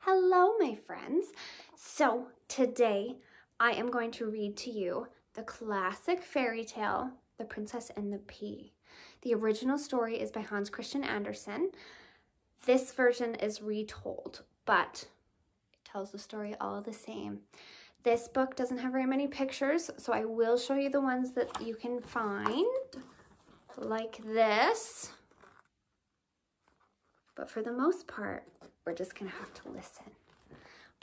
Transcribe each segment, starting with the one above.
Hello, my friends. So today I am going to read to you the classic fairy tale, The Princess and the Pea. The original story is by Hans Christian Andersen. This version is retold, but it tells the story all the same. This book doesn't have very many pictures, so I will show you the ones that you can find, like this. But for the most part, we're just gonna have to listen.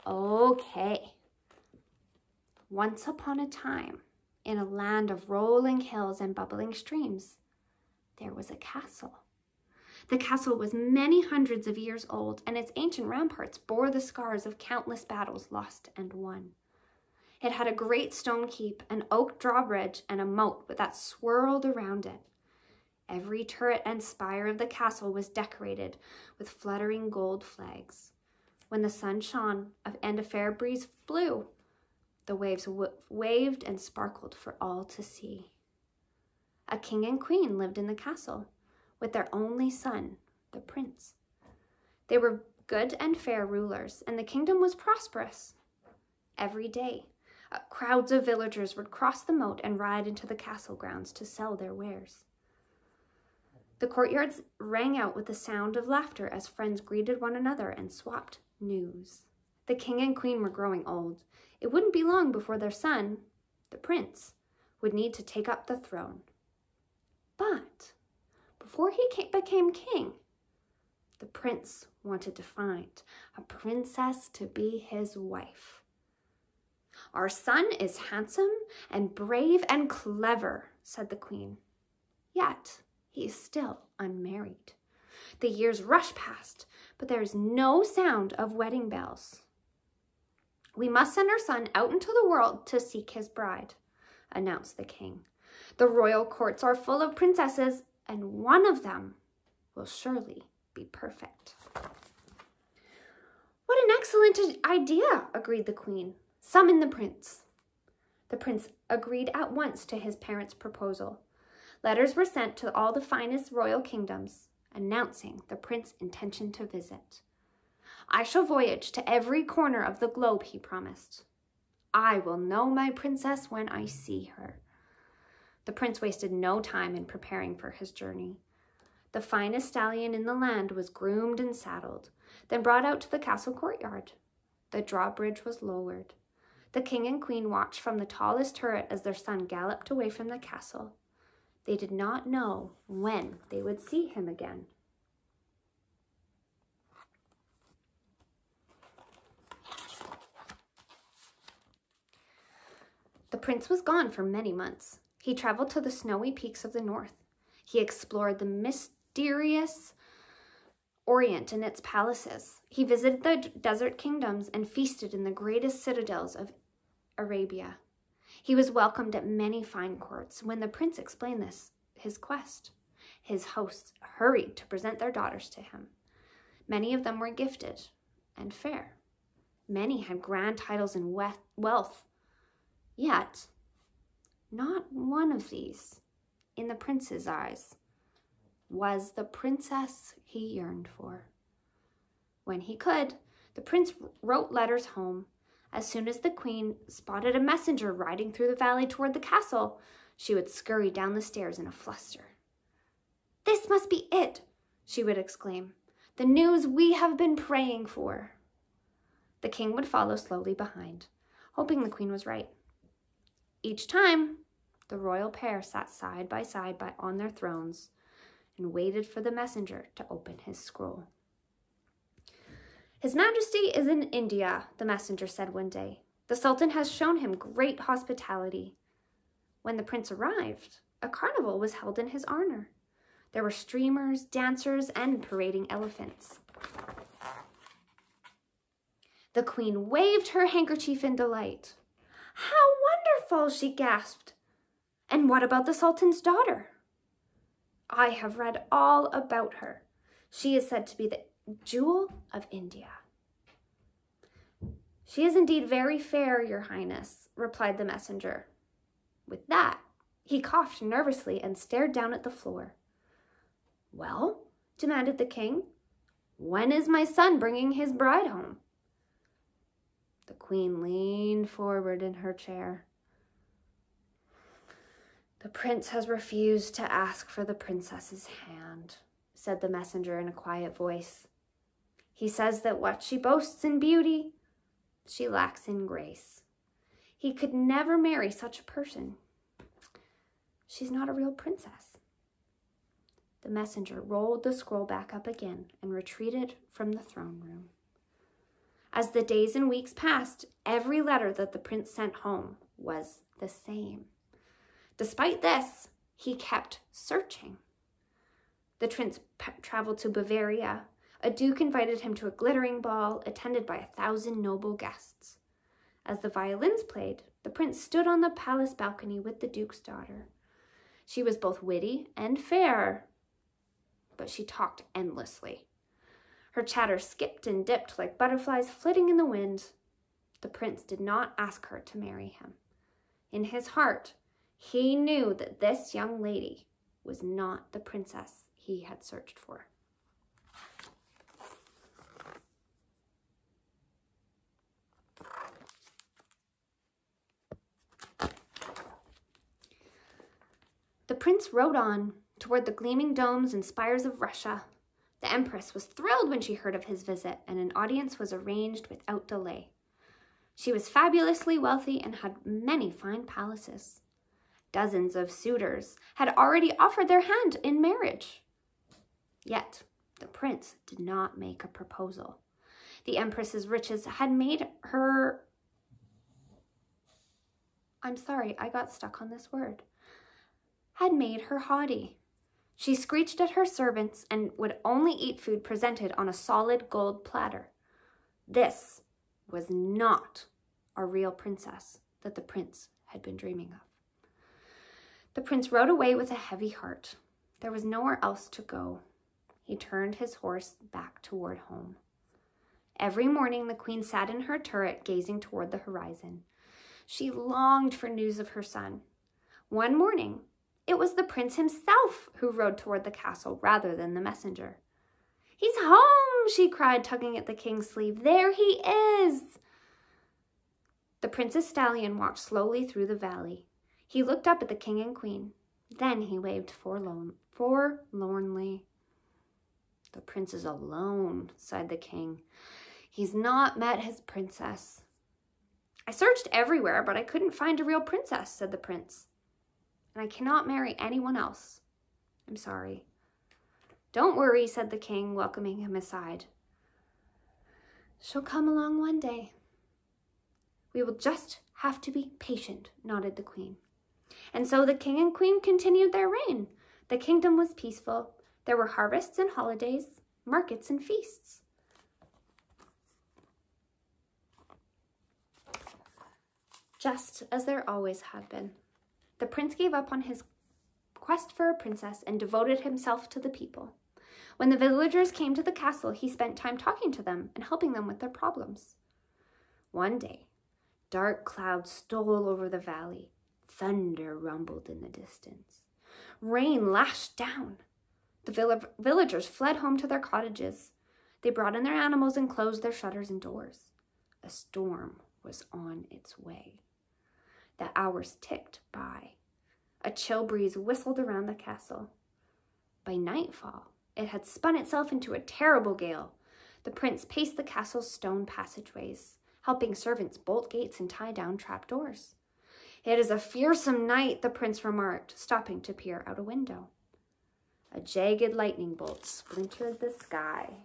Okay. Once upon a time, in a land of rolling hills and bubbling streams, there was a castle. The castle was many hundreds of years old, and its ancient ramparts bore the scars of countless battles lost and won. It had a great stone keep, an oak drawbridge, and a moat that swirled around it. Every turret and spire of the castle was decorated with fluttering gold flags. When the sun shone and a fair breeze blew, the waves waved and sparkled for all to see. A king and queen lived in the castle with their only son, the prince. They were good and fair rulers, and the kingdom was prosperous. Every day, crowds of villagers would cross the moat and ride into the castle grounds to sell their wares. The courtyards rang out with the sound of laughter as friends greeted one another and swapped news. The king and queen were growing old. It wouldn't be long before their son, the prince, would need to take up the throne. But before he became king, the prince wanted to find a princess to be his wife. "Our son is handsome and brave and clever," said the queen. "Yet he is still unmarried. The years rush past, but there is no sound of wedding bells. We must send our son out into the world to seek his bride," announced the king. "The royal courts are full of princesses, and one of them will surely be perfect." "What an excellent idea," agreed the queen. "Summon the prince." The prince agreed at once to his parents' proposal. Letters were sent to all the finest royal kingdoms, announcing the prince's intention to visit. "I shall voyage to every corner of the globe," he promised. "I will know my princess when I see her." The prince wasted no time in preparing for his journey. The finest stallion in the land was groomed and saddled, then brought out to the castle courtyard. The drawbridge was lowered. The king and queen watched from the tallest turret as their son galloped away from the castle. They did not know when they would see him again. The prince was gone for many months. He traveled to the snowy peaks of the north. He explored the mysterious Orient and its palaces. He visited the desert kingdoms and feasted in the greatest citadels of Arabia. He was welcomed at many fine courts. When the prince explained his quest, his hosts hurried to present their daughters to him. Many of them were gifted and fair. Many had grand titles and wealth. Yet, not one of these, in the prince's eyes, was the princess he yearned for. When he could, the prince wrote letters home. As soon as the queen spotted a messenger riding through the valley toward the castle, she would scurry down the stairs in a fluster. "This must be it," she would exclaim. "The news we have been praying for." The king would follow slowly behind, hoping the queen was right. Each time, the royal pair sat side by side on their thrones and waited for the messenger to open his scroll. "His Majesty is in India," the messenger said one day. "The Sultan has shown him great hospitality." When the prince arrived, a carnival was held in his honor. There were streamers, dancers, and parading elephants. The queen waved her handkerchief in delight. "How wonderful!" she gasped. "And what about the Sultan's daughter?" "I have read all about her. She is said to be the jewel of India." "She is indeed very fair, Your Highness," replied the messenger. With that, he coughed nervously and stared down at the floor. "Well," demanded the king, "when is my son bringing his bride home?" queen leaned forward in her chair. "The prince has refused to ask for the princess's hand," said the messenger in a quiet voice. "He says that what she boasts in beauty, she lacks in grace. He could never marry such a person. She's not a real princess." The messenger rolled the scroll back up again and retreated from the throne room. As the days and weeks passed, every letter that the prince sent home was the same. Despite this, he kept searching. The prince traveled to Bavaria. A duke invited him to a glittering ball attended by 1,000 noble guests. As the violins played, the prince stood on the palace balcony with the duke's daughter. She was both witty and fair, but she talked endlessly. Her chatter skipped and dipped like butterflies flitting in the wind. The prince did not ask her to marry him. In his heart, he knew that this young lady was not the princess he had searched for. The prince rode on toward the gleaming domes and spires of Russia. The empress was thrilled when she heard of his visit, and an audience was arranged without delay. She was fabulously wealthy and had many fine palaces. Dozens of suitors had already offered their hand in marriage. Yet the prince did not make a proposal. The empress's riches had made her... I'm sorry, I got stuck on this word. Had made her haughty. She screeched at her servants and would only eat food presented on a solid gold platter. This was not a real princess that the prince had been dreaming of. The prince rode away with a heavy heart. There was nowhere else to go. He turned his horse back toward home. Every morning the queen sat in her turret gazing toward the horizon. She longed for news of her son. One morning, it was the prince himself who rode toward the castle rather than the messenger. "He's home," she cried, tugging at the king's sleeve. "There he is." The prince's stallion walked slowly through the valley. He looked up at the king and queen. Then he waved forlornly. "The prince is alone," sighed the king. "He's not met his princess." "I searched everywhere, but I couldn't find a real princess," said the prince. "And I cannot marry anyone else. I'm sorry." "Don't worry," said the king, welcoming him aside. "She'll come along one day." "We will just have to be patient," nodded the queen. And so the king and queen continued their reign. The kingdom was peaceful. There were harvests and holidays, markets and feasts. Just as there always had been. The prince gave up on his quest for a princess and devoted himself to the people. When the villagers came to the castle, he spent time talking to them and helping them with their problems. One day, dark clouds stole over the valley. Thunder rumbled in the distance. Rain lashed down. The villagers fled home to their cottages. They brought in their animals and closed their shutters and doors. A storm was on its way. The hours ticked by. A chill breeze whistled around the castle. By nightfall, it had spun itself into a terrible gale. The prince paced the castle's stone passageways, helping servants bolt gates and tie down trapdoors. "It is a fearsome night," the prince remarked, stopping to peer out a window. A jagged lightning bolt splintered the sky.